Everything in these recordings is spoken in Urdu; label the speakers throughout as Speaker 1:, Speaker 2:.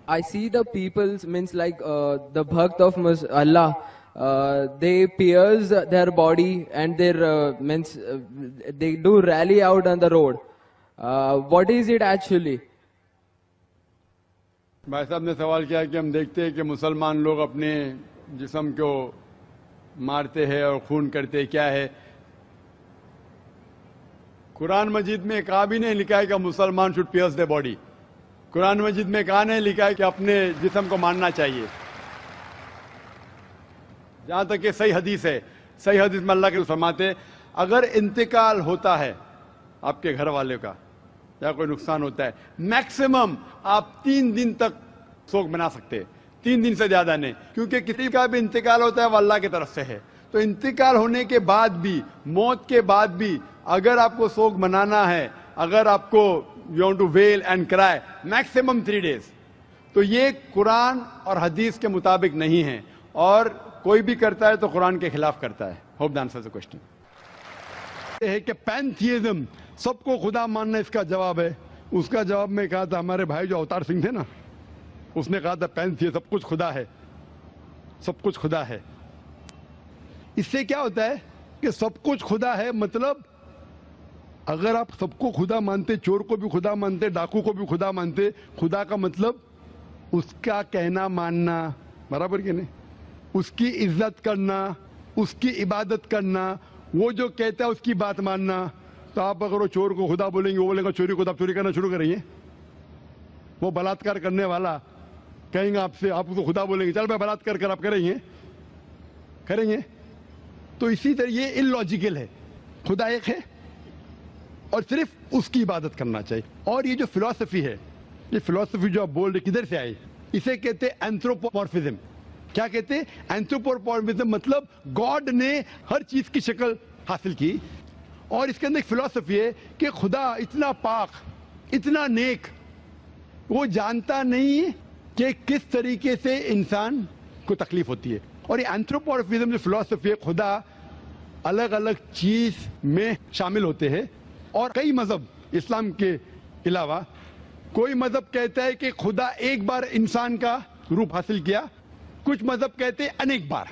Speaker 1: I see the people's means like the bhakt of Allah. They pierce their body and their means they do rally out on the road. What is it actually?
Speaker 2: بھائی صاحب نے سوال کیا کہ ہم دیکھتے ہیں کہ مسلمان لوگ اپنے جسم کو مارتے ہیں اور خون کرتے ہیں، کیا ہے؟ قرآن مجید میں کہا بھی نہیں لکھا ہے کہ مسلمان شوڈ پیئرس دی باڈی. قرآن مجید میں کہا نہیں لکھا ہے کہ اپنے جسم کو مارنا چاہیے. جہاں تک کہ صحیح حدیث ہے، صحیح حدیث میں اللہ کے فرماتے اگر انتقال ہوتا ہے آپ کے گھر والے کا یا کوئی نقصان ہوتا ہے، میکسیمم آپ 3 دن تک سوگ بنا سکتے ہیں، 3 دن سے زیادہ نہیں، کیونکہ کسی کا بھی انتقال ہوتا ہے وہ اللہ کی طرف سے ہے. تو انتقال ہونے کے بعد بھی، موت کے بعد بھی اگر آپ کو سوگ منانا ہے، اگر آپ کو یو وانٹ ٹو ویل اینڈ کرائے، میکسیمم 3 days. تو یہ قرآن اور حدیث کے مطابق نہیں ہے، اور کوئی بھی کرتا ہے تو قرآن کے خلاف کرتا ہے. Hope the answer the question. یہ ہے کہ پینتھیزم، سب کو خدا ماننا اس کا جواب ہے. اس کا جواب میں کہا تھا ہمارے بھائی جو اوتار سنگھ تھے نا، اس نے کہا تھا پینتھیزم سب کچھ خدا ہے، سب کچھ خدا ہے. اس سے کیا ہوتا ہے کہ سب کچھ خدا ہے، مطلب اگر آپ سب کو خدا مانتے، چور کو بھی خدا مانتے، ڈاکو کو بھی خدا مانتے، خدا کا مطلب اس کا کہنا ماننا، برابر کہ نہیں؟ اس کی عزت کرنا، اس کی عبادت کرنا، وہ جو کہتا ہے اس کی بات ماننا. تو آپ اگر وہ چور کو خدا بولیں گے، وہ بولیں گے چوری کو، آپ چوری کرنا شروع کریں گے. وہ بلاತ್ಕಾರ کرنے والا کہیں گے آپ سے، آپ کو خدا بولیں گے، چل میں بلاತ್ಕಾರ کر آپ کریں گے. تو اسی طرح یہ illogical ہے. خدا ایک ہے اور صرف اس کی عبادت کرنا چاہیے. اور یہ جو فلسفی ہے، یہ فلسفی جو آپ بول رہے کدھر سے آئی؟ اسے کہتے ہیں اینتھروپومورفزم. کیا کہتے ہیں؟ اینتھروپومورفزم مطلب گاڈ نے ہر چیز کی شکل حاصل کی، اور اس کے اندر ایک فلسفی ہے کہ خدا اتنا پاک، اتنا نیک، وہ جانتا نہیں کہ کس طریقے سے انسان کو تکلیف ہوتی ہے. اور یہ اینتھروپومورفزم جو فلسفی ہے، خدا الگ الگ چیز میں شامل ہوتے ہیں. اور کئی مذہب اسلام کے علاوہ، کوئی مذہب کہتا ہے کہ خدا ایک بار انسان کا روپ حاصل کیا، کچھ مذہب کہتے ہیں انیک بار.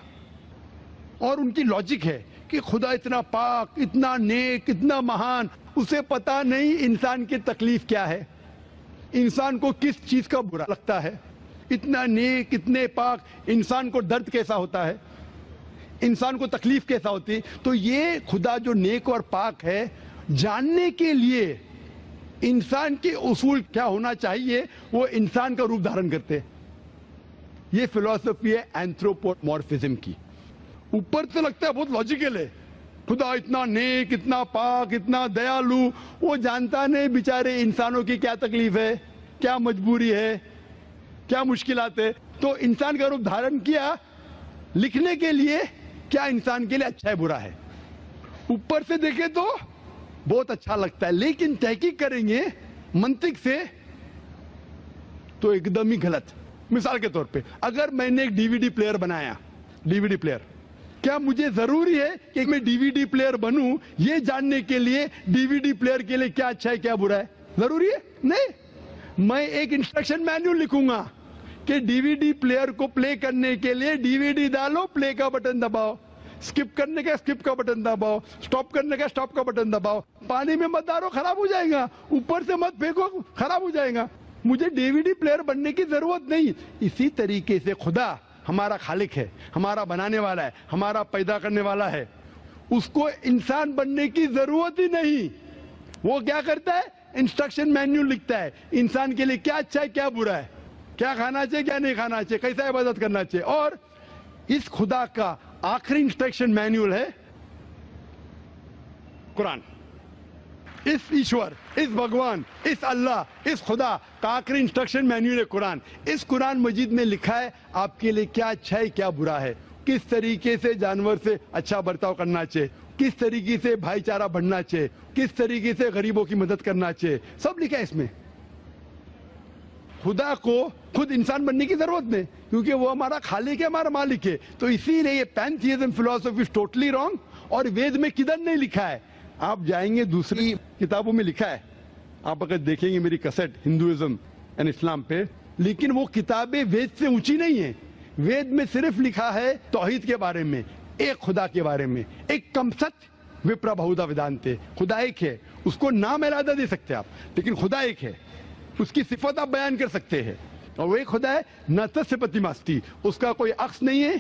Speaker 2: اور ان کی لاجک ہے کہ خدا اتنا پاک، اتنا نیک، اتنا مہان، اسے پتا نہیں انسان کی تکلیف کیا ہے، انسان کو کس چیز کا برا لگتا ہے. اتنا نیک، اتنے پاک، انسان کو درد کیسا ہوتا ہے، انسان کو تکلیف کیسا ہوتی ہے. تو یہ خدا جو نیک اور پاک ہے، جاننے کے لیے انسان کے اصول کیا ہونا چاہیے وہ انسان کا روپ دھارن کرتے. یہ فلسفی ہے اینتھروپومورفزم کی. اوپر سے لگتا ہے بہت لاجیکل ہے، خدا اتنا نیک، اتنا پاک، اتنا دیالو، وہ جانتا نہیں بیچارے انسانوں کی کیا تکلیف ہے، کیا مجبوری ہے، کیا مشکلات ہے. تو انسان کا روپ دھارن کیا لکھنے کے لیے کیا انسان کے لیے اچھا ہے برا ہے. اوپر سے دیکھیں تو بہت اچھا لگتا ہے، لیکن تحقیق کریں گے منطق سے تو ایک دم ہی غلط. مثال کے طور پہ اگر میں نے ایک DVD پلیئر بنایا، DVD پلیئر، کیا مجھے ضروری ہے کہ میں DVD پلیئر بنوں یہ جاننے کے لیے DVD پلیئر کے لیے کیا اچھا ہے کیا برا ہے؟ ضروری ہے؟ نہیں. میں ایک انسٹرکشن مینیول لکھوں گا کہ DVD پلیئر کو پلے کرنے کے لیے DVD ڈالو، پلے کا بٹن دباؤ، سکپ کرنے کا سکپ کا بٹن دباؤ، سٹاپ کرنے کا سٹاپ کا بٹن دباؤ. پانی میں مت ڈالو، خراب ہو جائے گا. اوپر سے مت پھینکو، خراب ہو جائے گا. مجھے DVD پلیئر بننے کی ضرورت نہیں. اسی طریقے سے خدا ہمارا خالق ہے، ہمارا بنانے والا ہے، ہمارا پیدا کرنے والا ہے. اس کو انسان بننے کی ضرورت ہی نہیں. وہ کیا کرتا ہے؟ انسٹرکشن مینیول لکھتا ہے انسان کے لیے کیا اچھا ہے کیا برا ہے، کیا کھانا چاہیے کیا نہیں کھانا چاہیے، کیسا عبادت کرنا چاہیے. اور اس خدا کا آخری انسٹرکشن مینیول ہے قرآن. اس ایشور، اس بھگوان، اس اللہ، اس خدا کا آخری انسٹرکشن مینیول ہے قرآن. اس قرآن مجید میں لکھا ہے آپ کے لیے کیا اچھا ہے کیا برا ہے، کس طریقے سے جانور سے اچھا برتاؤ کرنا چاہیے، کس طریقے سے بھائی چارہ بڑھنا چاہیے، کس طریقے سے غریبوں کی مدد کرنا چاہیے، سب لکھا ہے اس میں. خدا کو خود انسان بننے کی ضرورت نہیں، کیونکہ وہ ہمارا خالق ہے، ہمارا مالک ہے. تو اسی لیے یہ پینتھیزم فلسفی از ٹوٹلی رانگ. اور وید میں کدھر نہیں لکھا ہے. آپ جائیں گے دوسری کتابوں میں لکھا ہے، آپ اگر دیکھیں گے میری کیسٹ ہندوازم اینڈ اسلام پہ، لیکن وہ کتابیں وید سے اونچی نہیں ہیں. وید میں صرف لکھا ہے توحید کے بارے میں, ایک خدا کے بارے میں, ایک کم ست وپرا بہودا ویدانتے, خدا ایک ہے. اس کو نام علیحدہ دے سکتے آپ, لیکن خدا ایک ہے. اس کی صفت آپ بیان کر سکتے ہیں, اور وہ ایک خدا ہے. نہ تسیہ پرتیماستی, اس کا کوئی عکس نہیں ہے,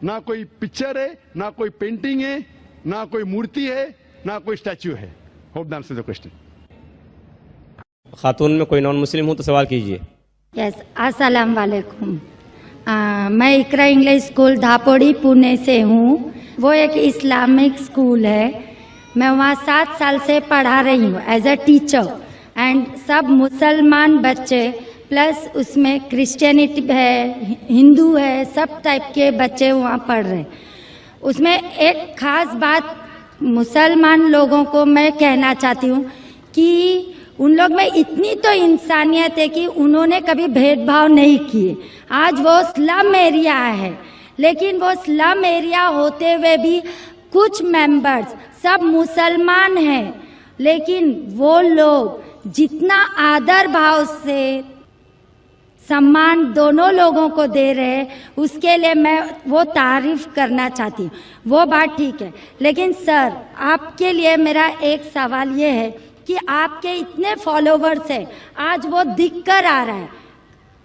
Speaker 2: نہ کوئی پکچر ہے, نہ کوئی پینٹنگ ہے, نہ کوئی مورتی ہے, نہ کوئی اسٹیچو ہے. Hope that answers the question.
Speaker 3: خاتون میں کوئی نان مسلم ہو تو سوال کیجیے.
Speaker 4: یس, السلام علیکم. میں اقرا انگلش اسکول دھاپوڑی پونے سے ہوں. وہ ایک اسلامک اسکول ہے. میں وہاں 7 سال سے پڑھا رہی ہوں ایز اے ٹیچر. اینڈ سب مسلمان بچے پلس اس میں کرسچینٹی ہے, ہندو ہے, سب ٹائپ کے بچے وہاں پڑھ رہے ہیں. اس میں ایک خاص بات مسلمان لوگوں کو میں کہنا چاہتی ہوں کہ ان لوگ میں اتنی تو انسانیت ہے کہ انہوں نے کبھی بھید بھاؤ نہیں کیے. آج وہ سلم ایریا ہے, لیکن وہ سلم ایریا ہوتے ہوئے بھی کچھ ممبرز سب مسلمان ہیں, لیکن وہ لوگ جتنا آدر بھاؤ سے سمان دونوں لوگوں کو دے رہے ہیں, اس کے لیے میں وہ تعریف کرنا چاہتی ہوں. وہ بات ٹھیک ہے, لیکن سر آپ کے لیے میرا ایک سوال یہ ہے کہ آپ کے اتنے فالوورز ہیں, آج وہ دکھ کر آ رہا ہے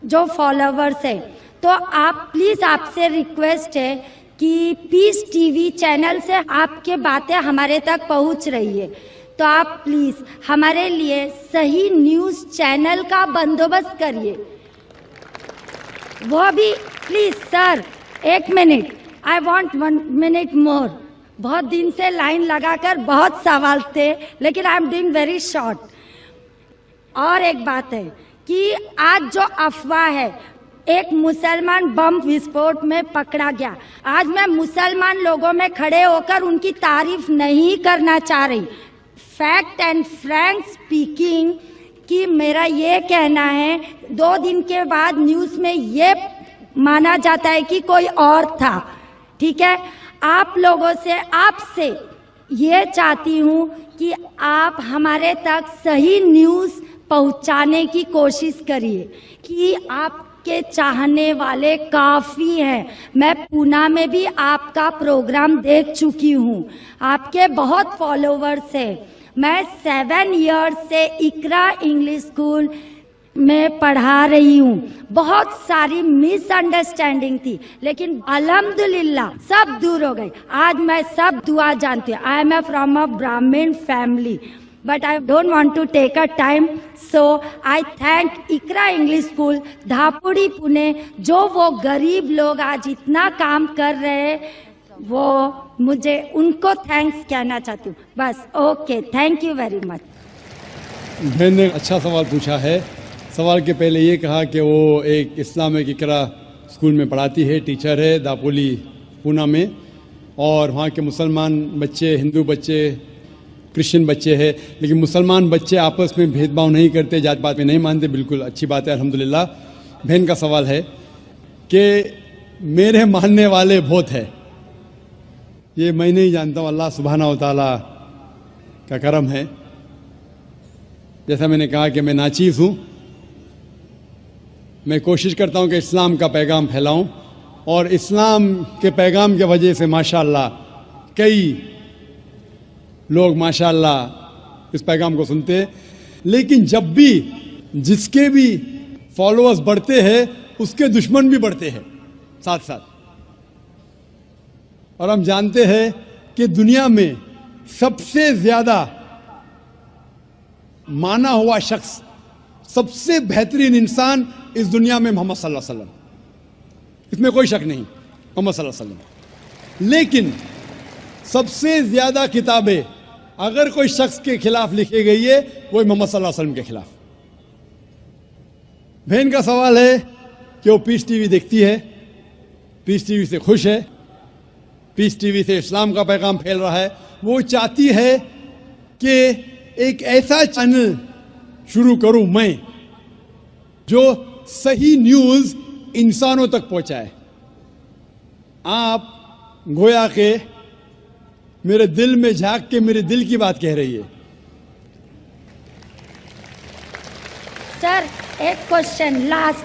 Speaker 4: جو فالوورز ہیں, تو آپ پلیز آپ سے ریکویسٹ ہے کہ پیس ٹی وی چینل سے آپ کے باتیں ہمارے تک پہنچ رہی ہے, تو آپ پلیز ہمارے لیے صحیح نیوز چینل کا بندوبست کریے. وہ بھی please sir, 1 minute, I want 1 minute more. بہت دن سے لائن لگا کر بہت سوال تھے, لیکن I am doing very short. اور ایک بات ہے کہ آج جو افواہ ہے, ایک مسلمان بم وسفوٹ میں پکڑا گیا. آج میں مسلمان لوگوں میں کھڑے ہو کر ان کی تعریف نہیں کرنا چاہ رہی. فیکٹ اینڈ فرینک اسپیکنگ کہ میرا یہ کہنا ہے, 2 دن کے بعد نیوز میں یہ مانا جاتا ہے کہ کوئی اور تھا. ٹھیک ہے, آپ لوگوں سے, آپ سے یہ چاہتی ہوں کہ آپ ہمارے تک صحیح نیوز پہنچانے کی کوشش کریے کہ آپ کے چاہنے والے کافی ہیں. میں پونا میں بھی آپ کا پروگرام دیکھ چکی ہوں, آپ کے بہت فالوورز ہیں. میں 7 ایئرز سے اقرا انگلش اسکول میں پڑھا رہی ہوں. بہت ساری مس انڈرسٹینڈنگ تھی, لیکن الحمدللہ سب دور ہو گئی. آج میں سب دعا جانتی ہوں. I am from a Brahmin family, but I don't want to take a time, so I thank Iqra English school Dhapodi Pune, جو وہ غریب لوگ آج اتنا کام کر رہے ہیں, وہ مجھے ان کو تھینکس کہنا چاہتی ہوں. بس okay, thank you very much.
Speaker 2: میں نے اچھا سوال پوچھا ہے. سوال کے پہلے یہ کہا کہ وہ ایک اسلامک اقرا اسکول میں پڑھاتی ہے, ٹیچر ہے داپولی پونا میں, اور وہاں کے مسلمان بچے, ہندو بچے, کرسچن بچے ہیں, لیکن مسلمان بچے آپس میں بھید بھاؤ نہیں کرتے, جات پات میں نہیں مانتے. بالکل اچھی بات ہے, الحمدللہ. بہن کا سوال ہے کہ میرے ماننے والے بہت ہیں, یہ میں نہیں جانتا ہوں, اللہ سبحانہ و تعالیٰ کا کرم ہے. جیسا میں نے کہا کہ میں ناچیز ہوں, میں کوشش کرتا ہوں کہ اسلام کا پیغام پھیلاؤں, اور اسلام کے پیغام کی وجہ سے ماشاءاللہ کئی لوگ ماشاءاللہ اس پیغام کو سنتے ہیں. لیکن جب بھی جس کے بھی فالوورز بڑھتے ہیں, اس کے دشمن بھی بڑھتے ہیں ساتھ ساتھ. اور ہم جانتے ہیں کہ دنیا میں سب سے زیادہ مانا ہوا شخص, سب سے بہترین انسان اس دنیا میں محمد صلی اللہ علیہ وسلم, اس میں کوئی شک نہیں, محمد صلی اللہ علیہ وسلم. لیکن سب سے زیادہ کتابیں اگر کوئی شخص کے خلاف لکھی گئی ہے, وہ محمد صلی اللہ علیہ وسلم کے خلاف. بہن کا سوال ہے کہ وہ پیس ٹی وی دیکھتی ہے, پیس ٹی وی سے خوش ہے, پیس ٹی وی سے اسلام کا پیغام پھیل رہا ہے. وہ چاہتی ہے کہ ایک ایسا چینل شروع کروں میں جو صحیح نیوز انسانوں تک پہنچائے. آپ گویا کہ میرے دل میں جھانک کے میرے دل کی بات کہہ رہی ہے.
Speaker 4: سر ایک کوشچن لاسٹ,